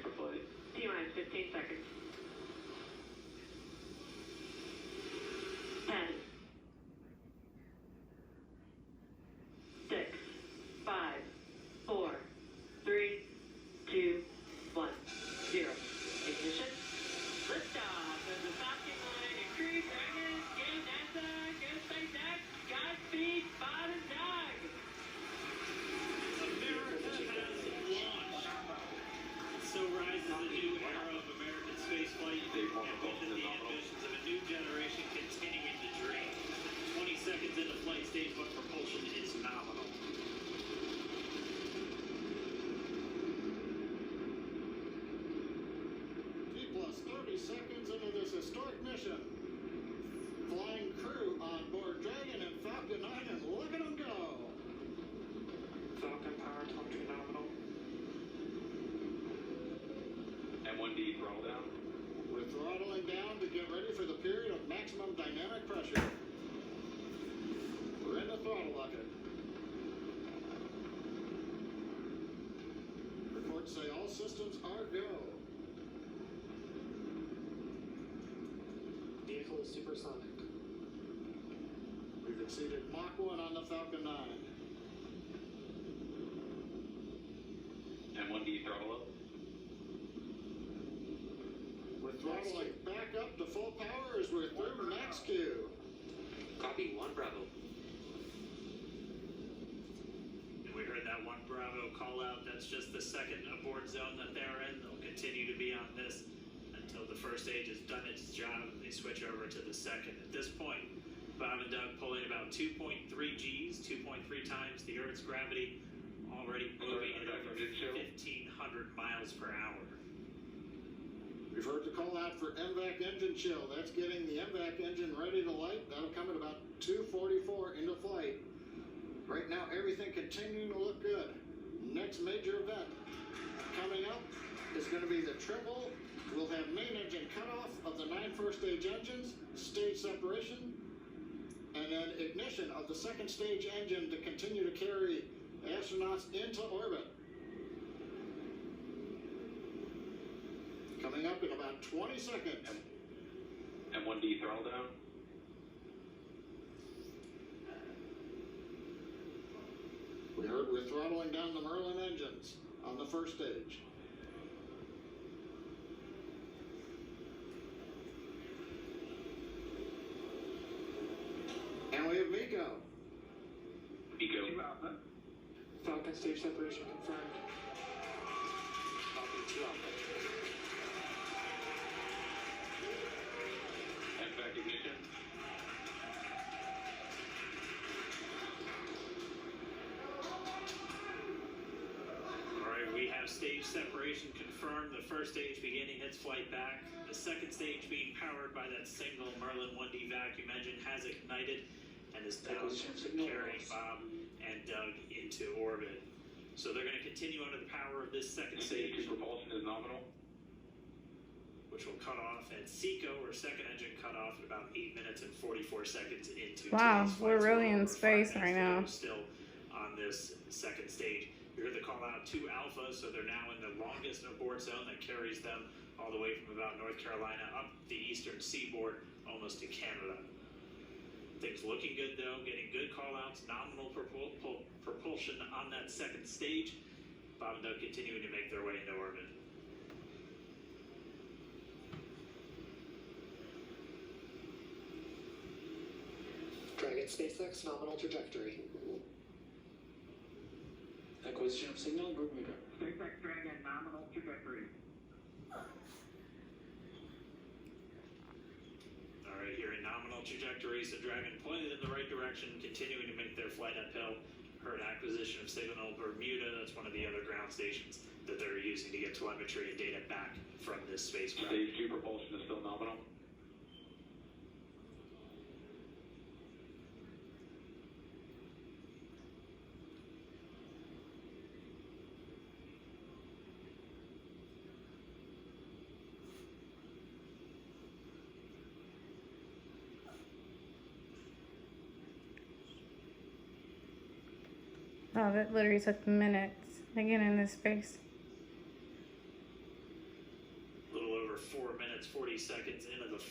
for flight. T-minus 15 seconds. 10, 6, 5, 4, 3, 2, 1, 0. Ignition. Liftoff of the Falcon 9 and Crew Dragon. Go NASA, go SpaceX, Godspeed, Bob and Doug. America has launched. So rises a new era of American spaceflight, and with it, the ambitions of a new generation continuing to dream. 20 seconds into flight stage, but propulsion is nominal. T plus 30 seconds into this historic mission. Flying crew on board Dragon and Falcon 9, and look at them go. Falcon power telemetry nominal. M1D throttle down. We're throttling down to get ready for the period of maximum dynamic pressure. We're in the throttle bucket. Reports say all systems are go. Vehicle is supersonic. We've exceeded Mach 1 on the Falcon 9. M1D throttle up. We're throttling back up to full power as we're through max Q. Copy 1 Bravo. And we heard that 1 Bravo call out. That's just the second abort zone that they're in. They'll continue to be on this until the first stage has done its job and they switch over to the second. At this point, Bob and Doug pulling about 2.3 Gs, 2.3 times the Earth's gravity, already moving at over 1,500 miles per hour. We've heard the call out for MVAC engine chill. That's getting the MVAC engine ready to light. That'll come at about 2:44 into flight. Right now, everything continuing to look good. Next major event coming up is going to be the triple. We'll have main engine cutoff of the 9 first stage engines, stage separation, and then ignition of the second stage engine to continue to carry astronauts into orbit. Coming up in about 20 seconds. M1D throttle down. We heard we're throttling down the Merlin engines on the first stage. And we have Miko. Miko. Falcon stage separation confirmed. Falcon 2 Alpha. MVAC ignition. Alright, we have stage separation confirmed. The first stage beginning its flight back. The second stage being powered by that single Merlin 1D vacuum engine has ignited and is now carrying Bob and Doug into orbit. So they're going to continue under the power of this second stage, Propulsion is nominal. which will cut off at SECO, or second engine cut off, at about 8 minutes and 44 seconds into Wow, today's we're flight. So really in over 5 space minutes right to go now. Still on this second stage. You heard the call out to Alpha, so they're now in the longest abort zone that carries them all the way from about North Carolina up the eastern seaboard, almost to Canada. Things looking good though, getting good call outs, nominal propulsion on that second stage. Bob and Doug continuing to make their way into orbit. Dragon SpaceX nominal trajectory. Acquisition of signal, group meter. SpaceX Dragon nominal trajectory. Alright, here in nominal trajectories, the Dragon pointed in the right direction, continuing to make their flight uphill. Heard acquisition of signal Bermuda, that's one of the other ground stations that they're using to get telemetry and data back from this spacecraft. Stage 2 propulsion is still nominal. Oh, that literally took minutes to get in this space.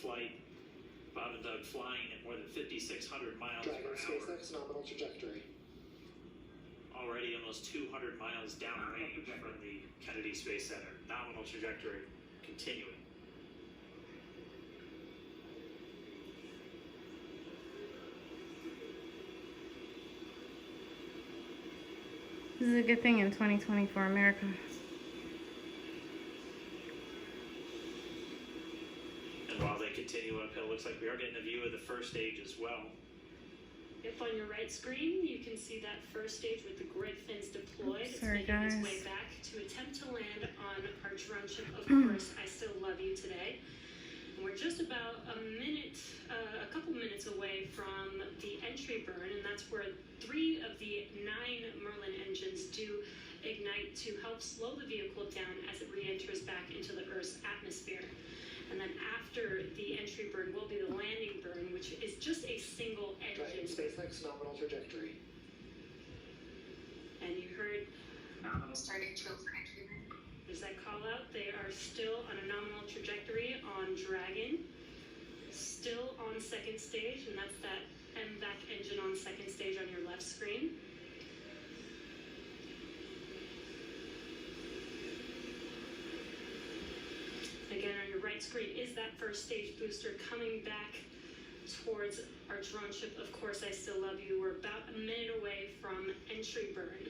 flight. Bob and Doug flying at more than 5,600 miles Dragon per hour. SpaceX nominal trajectory. Already almost 200 miles downrange from the Kennedy Space Center. Nominal trajectory continuing. This is a good thing in 2024 America. And while they continue uphill, looks like we are getting a view of the first stage as well. If on your right screen, you can see that first stage with the grid fins deployed. It's Sorry, making its guys. way back to attempt to land on our drone ship, Of Course I Still Love You today. And we're just about a couple minutes away from the entry burn, and that's where 3 of the 9 Merlin engines do ignite to help slow the vehicle down as it re-enters back into the Earth's atmosphere. And then after the entry burn will be the landing burn, which is just a single Dragon engine. SpaceX nominal trajectory. And you heard Starting drill for entry burn. there's that call out. They are still on a nominal trajectory on Dragon, still on second stage, and that's that MVAC engine on second stage on your left screen. Again, on your right screen is that first stage booster coming back towards our drone ship. Of Course I Still Love You. We're about a minute away from entry burn.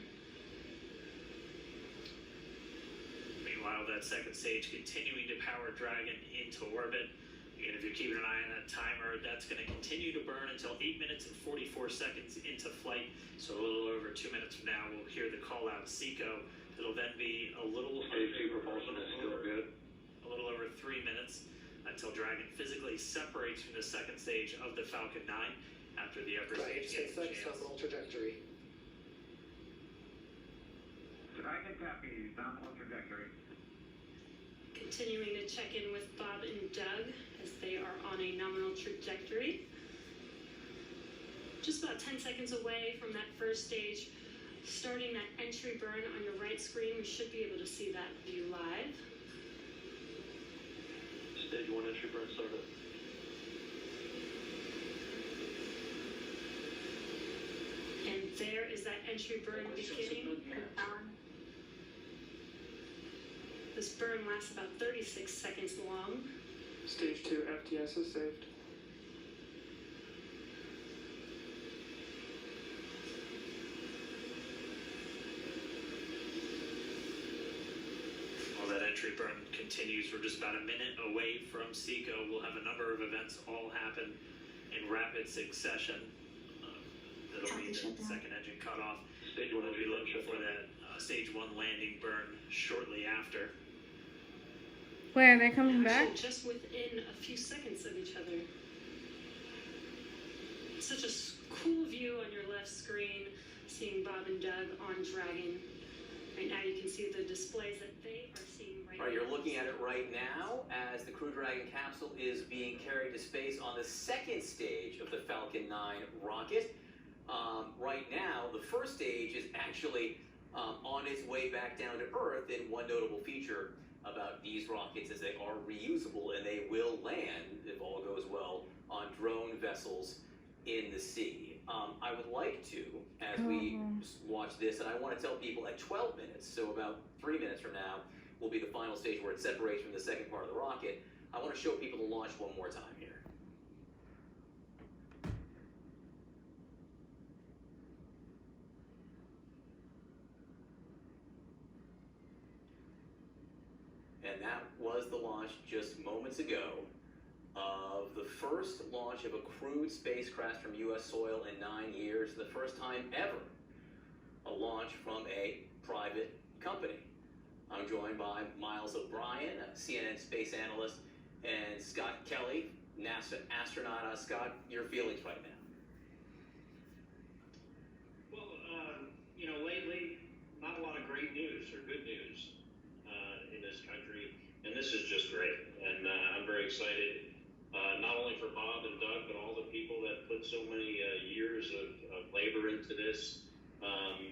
Meanwhile, that second stage continuing to power Dragon into orbit. Again, if you're keeping an eye on that timer, that's going to continue to burn until 8 minutes and 44 seconds into flight. So a little over 2 minutes from now, we'll hear the call out SECO. It'll then be a little Stage 2 propulsion is still good. a little over 3 minutes until Dragon physically separates from the second stage of the Falcon 9 after the upper Dragon stage gets a SpaceX chance. nominal trajectory. Dragon copies, nominal trajectory. Continuing to check in with Bob and Doug as they are on a nominal trajectory. Just about 10 seconds away from that first stage. Starting that entry burn on your right screen, we should be able to see that view live. Stage 1 entry burn started. And there is that entry burn beginning. This burn lasts about 36 seconds long. Stage 2 FTS is saved. While that entry burn continues, we're just about a minute away from SECO. We'll have a number of events all happen in rapid succession. That'll be the second engine cutoff. Stage 1 We'll be entry burn looking shut for down. that stage 1 landing burn shortly after. Where are they coming back? Actually, just within a few seconds of each other. Such a cool view on your left screen, seeing Bob and Doug on Dragon. Right now you can see the displays that they are seeing right All right, now. you're looking at it right now as the Crew Dragon capsule is being carried to space on the second stage of the Falcon 9 rocket. Right now, the first stage is actually on its way back down to Earth, and one notable feature about these rockets is they are reusable and they will land, if all goes well, on drone vessels in the sea. I would like to, as we watch this, and I want to tell people at 12 minutes, so about 3 minutes from now, will be the final stage where it separates from the second part of the rocket. I want to show people the launch one more time here. And that was the launch just moments ago of the first launch of a crewed spacecraft from U.S. soil in 9 years, the first time ever a launch from a private company. I'm joined by Miles O'Brien, a CNN space analyst, and Scott Kelly, NASA astronaut. Scott, your feelings right now? Well, lately, not a lot of great news or good news in this country, and this is just great. And I'm very excited, not only for Bob and Doug, but all the people that put so many years of labor into this.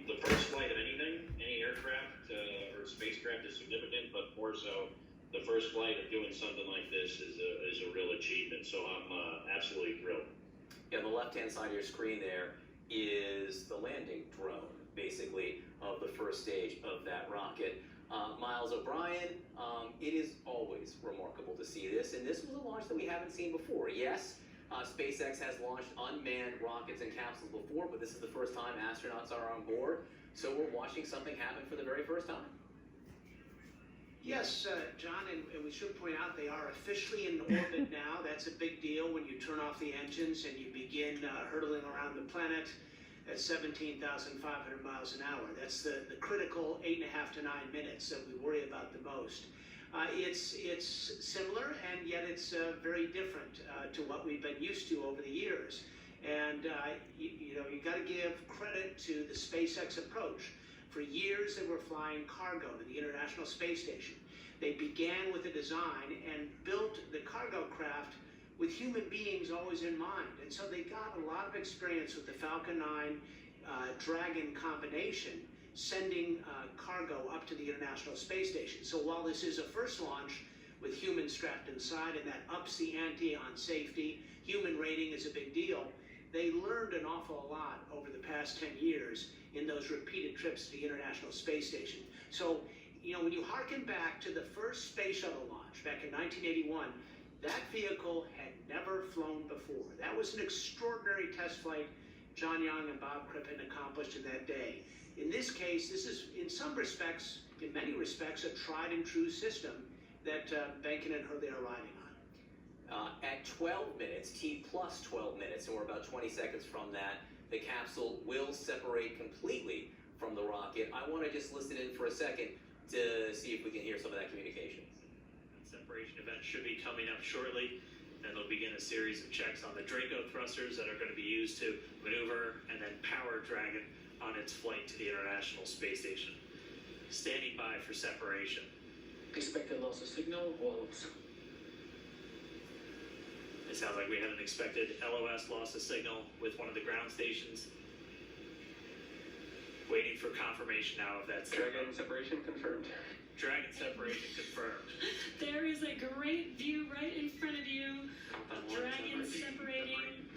The first flight of anything, any aircraft or spacecraft is significant, but more so the first flight of doing something like this is a real achievement. So I'm absolutely thrilled. Yeah, on the left-hand side of your screen there is the landing drone, basically, of the first stage of that rocket. Miles O'Brien, it is always remarkable to see this, and this was a launch that we haven't seen before. Yes, SpaceX has launched unmanned rockets and capsules before, but this is the first time astronauts are on board, so we're watching something happen for the very first time. Yes, John, and we should point out they are officially in orbit now. That's a big deal when you turn off the engines and you begin hurtling around the planet at 17,500 miles an hour. That's the critical 8.5 to 9 minutes that we worry about the most. It's similar, and yet it's very different to what we've been used to over the years. And you got to give credit to the SpaceX approach. For years, they were flying cargo to the International Space Station. They began with a design and built the cargo craft with human beings always in mind. And so they got a lot of experience with the Falcon 9 Dragon combination, sending cargo up to the International Space Station. So while this is a first launch with humans strapped inside, and that ups the ante on safety, human rating is a big deal, they learned an awful lot over the past 10 years in those repeated trips to the International Space Station. So, when you harken back to the first space shuttle launch back in 1981, that vehicle had never flown before. That was an extraordinary test flight John Young and Bob Crippen accomplished in that day. In this case, this is, in some respects, in many respects, a tried and true system that Benken and Hurley are riding on. At 12 minutes, T plus 12 minutes, and we're about 20 seconds from that, the capsule will separate completely from the rocket. I want to just listen in for a second to see if we can hear some of that communication. The separation event should be coming up shortly. Then they'll begin a series of checks on the Draco thrusters that are going to be used to maneuver and then power Dragon on its flight to the International Space Station. Standing by for separation. Expected loss of signal, walls. It sounds like we had an expected LOS loss of signal with one of the ground stations. Waiting for confirmation now of that. Dragon separation confirmed. Dragon separation confirmed. There is a great view right in front of you of Dragon separating.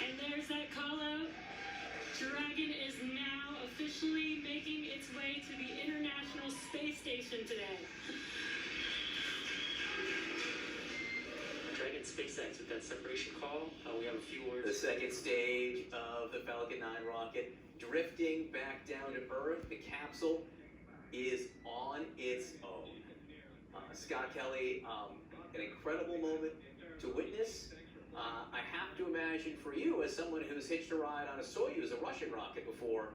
And there's that call out. Dragon is now officially making its way to the International Space Station today. Dragon SpaceX with that separation call. We have a few words. The second stage of the Falcon 9 rocket drifting back down to Earth. The capsule is on its own. Scott Kelly, an incredible moment to witness. I have to imagine for you, as someone who's hitched a ride on a Soyuz, a Russian rocket before,